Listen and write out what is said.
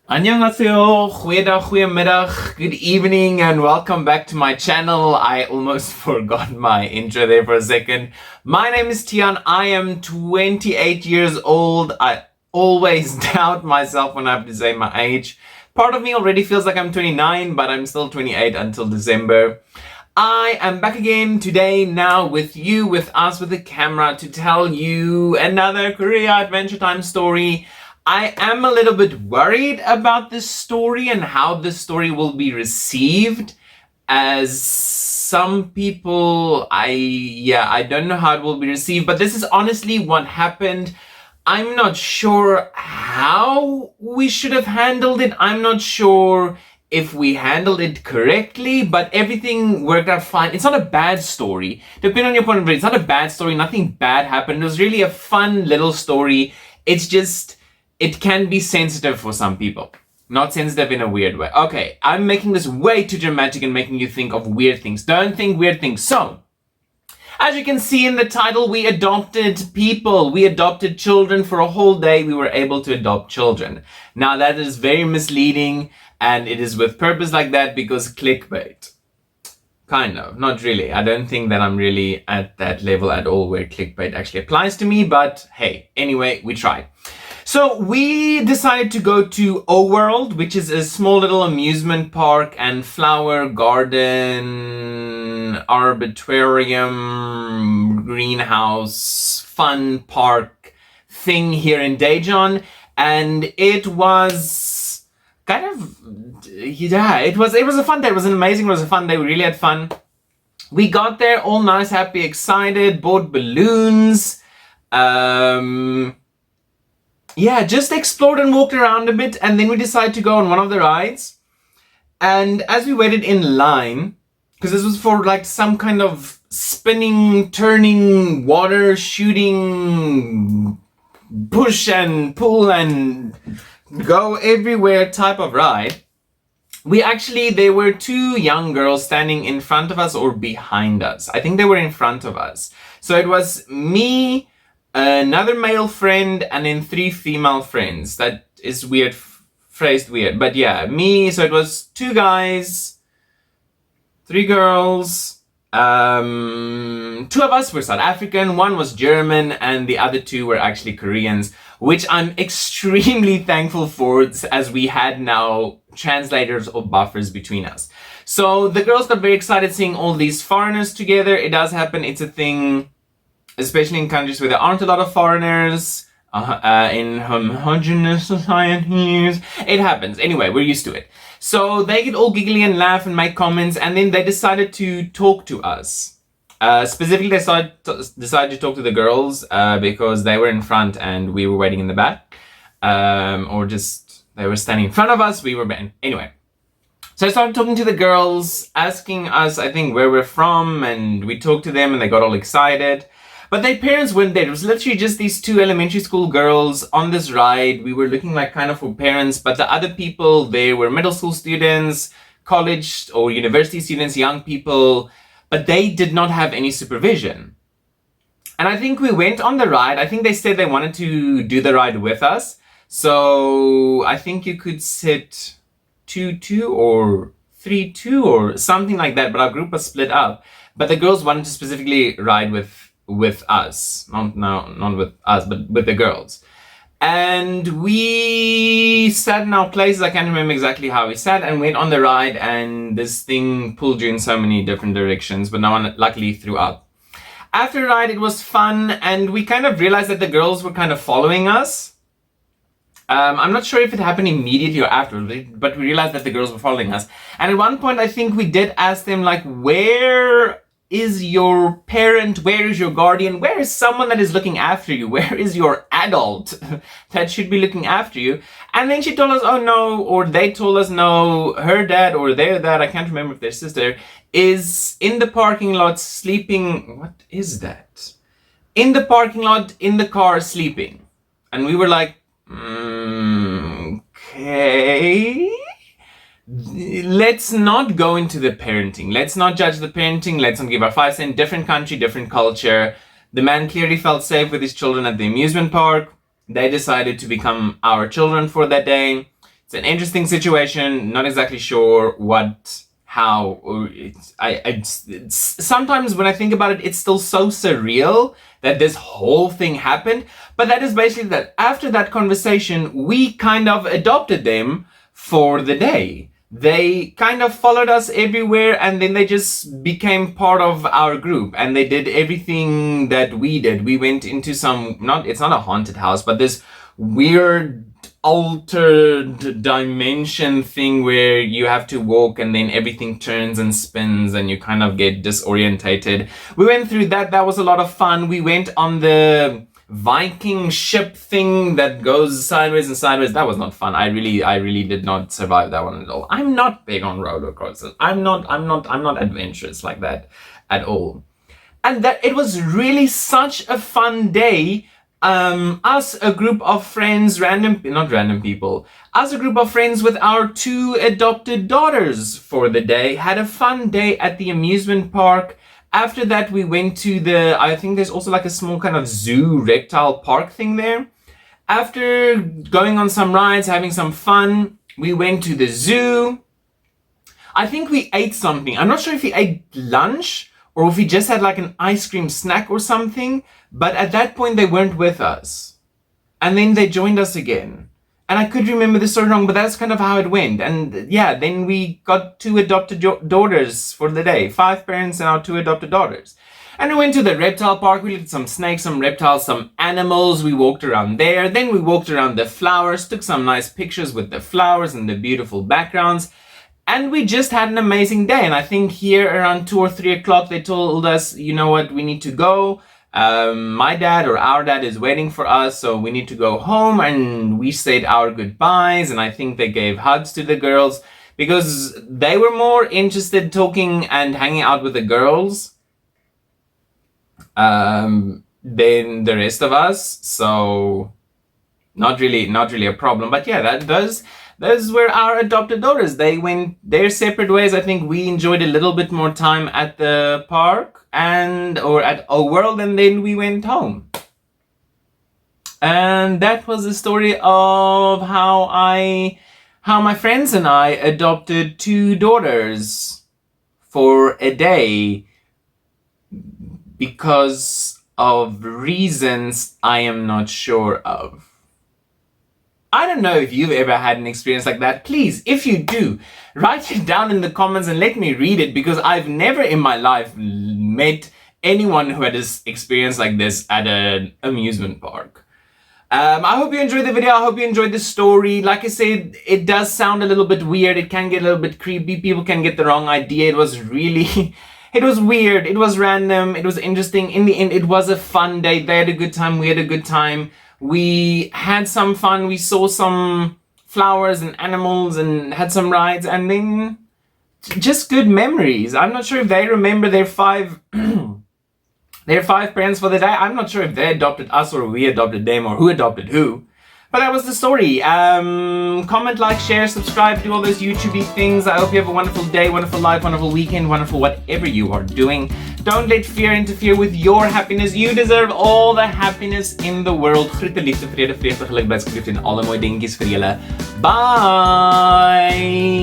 Annyeonghaseyo, goeiedag, goeiemiddag, good evening, and welcome back to my channel. I almost forgot my intro there for a second. My name is Daejeon. I am 28 years old. I always doubt myself when I have to say my age. Part of me already feels like I'm 29, but I'm still 28 until December. I am back again today now with you, with us, with the camera to tell you another Korea Adventure Time story. I am a little bit worried about this story and how this story will be received, as some people, I don't know how it will be received, but this is honestly what happened. I'm not sure how we should have handled it. I'm not sure if we handled it correctly, but everything worked out fine. It's not a bad story. Depending on your point of view, it's not a bad story. Nothing bad happened. It was really a fun little story. It's just, it can be sensitive for some people. Not sensitive in a weird way. Okay, I'm making this way too dramatic and making you think of weird things. Don't think weird things. So, as you can see in the title, we adopted people. We adopted children for a whole day. We were able to adopt children. Now that is very misleading, and it is with purpose like that because clickbait. Kind of, not really. I don't think that I'm really at that level at all where clickbait actually applies to me, but hey, anyway, we tried. So we decided to go to O World, which is a small little amusement park and flower garden, arbitrarium, greenhouse, fun park thing here in Daejeon. And it was kind of, it was a fun day. It was a fun day. We really had fun. We got there all nice, happy, excited, bought balloons, just explored and walked around a bit, and then we decided to go on one of the rides. And as we waited in line, because this was for like some kind of spinning, turning, water shooting, push and pull and go everywhere type of ride, there were two young girls standing in front of us or behind us. I think they were in front of us. So it was me, another male friend, and then three female friends. That is weird, phrased weird. But yeah, me, so it was two guys, three girls. Two of us were South African, one was German, and the other two were actually Koreans, which I'm extremely thankful for, as we had now translators or buffers between us. So the girls got very excited seeing all these foreigners together. It does happen, it's a thing, especially in countries where there aren't a lot of foreigners, in homogeneous societies. It happens. Anyway, we're used to it. So they get all giggly and laugh and make comments, and then they decided to talk to us. Specifically, they decided to talk to the girls because they were in front and we were waiting in the back. They were standing in front of us, we were behind. Anyway. So I started talking to the girls, asking us, I think, where we're from, and we talked to them and they got all excited. But their parents weren't there. It was literally just these two elementary school girls on this ride. We were looking like kind of for parents, but the other people there were middle school students, college or university students, young people, but they did not have any supervision. And I think we went on the ride. I think they said they wanted to do the ride with us. So I think you could sit 2-2 or 3-2 or something like that, but our group was split up. But the girls wanted to specifically ride with us, not with us, but with the girls. And we sat in our places. I can't remember exactly how we sat, and went on the ride, and this thing pulled you in so many different directions, but no one luckily threw up. After the ride, it was fun, and we kind of realized that the girls were kind of following us. I'm not sure if it happened immediately or afterwards, but we realized that the girls were following us. And at one point, I think we did ask them, like, where is your parent? Where is your guardian? Where is someone that is looking after you? Where is your adult that should be looking after you? And then she told us, oh no, or they told us no, her dad or their dad, I can't remember if their sister, is in the parking lot sleeping. What is that? In the parking lot, in the car, sleeping. And we were like, okay. Let's not go into the parenting. Let's not judge the parenting. Let's not give our 5 cents. Different country, different culture. The man clearly felt safe with his children at the amusement park. They decided to become our children for that day. It's an interesting situation. Not exactly sure how. Sometimes when I think about it, it's still so surreal that this whole thing happened. But that is basically that after that conversation, we kind of adopted them for the day. They kind of followed us everywhere, and then they just became part of our group, and they did everything that we did. We went into it's not a haunted house, but this weird altered dimension thing where you have to walk and then everything turns and spins and you kind of get disorientated. We went through that. That was a lot of fun. We went on the Viking ship thing that goes sideways and sideways. That was not fun. I really did not survive that one at all. I'm not big on roller coasters. I'm not adventurous like that at all. And that it was really such a fun day. Us, a group of friends, not random people, us, a group of friends with our 2 adopted daughters for the day, had a fun day at the amusement park. After that, we went to I think there's also like a small kind of zoo reptile park thing there. After going on some rides, having some fun, we went to the zoo. I think we ate something. I'm not sure if we ate lunch or if we just had like an ice cream snack or something. But at that point, they weren't with us. And then they joined us again. And I could remember the story wrong, but that's kind of how it went. And yeah, then we got 2 adopted daughters for the day. 5 parents and our 2 adopted daughters. And we went to the reptile park. We looked at some snakes, some reptiles, some animals. We walked around there. Then we walked around the flowers, took some nice pictures with the flowers and the beautiful backgrounds. And we just had an amazing day. And I think here around 2 or 3 o'clock, they told us, you know what, we need to go. My dad or our dad is waiting for us, so we need to go home, and we said our goodbyes, and I think they gave hugs to the girls because they were more interested talking and hanging out with the girls than the rest of us, so not really a problem. But yeah, those were our adopted daughters. They went their separate ways. I think we enjoyed a little bit more time at the park or at O World, and then we went home. And that was the story of how my friends and I adopted 2 daughters for a day because of reasons I am not sure of. I don't know if you've ever had an experience like that. Please, if you do, write it down in the comments and let me read it, because I've never in my life met anyone who had this experience like this at an amusement park. I hope you enjoyed the video. I hope you enjoyed the story. Like I said, it does sound a little bit weird. It can get a little bit creepy. People can get the wrong idea. It was really... It was weird. It was random. It was interesting. In the end, it was a fun day. They had a good time. We had a good time. We had some fun. We saw some flowers and animals and had some rides, and then just good memories. I'm not sure if they remember their 5 parents for the day. I'm not sure if they adopted us or we adopted them or who adopted who. But that was the story. Comment, like, share, subscribe, do all those YouTube-y things. I hope you have a wonderful day, wonderful life, wonderful weekend, wonderful whatever you are doing. Don't let fear interfere with your happiness. You deserve all the happiness in the world. Groete, liefde, vrede, vreugde, geluk, blydskap en alle mooi dingetjies vir julle. Bye!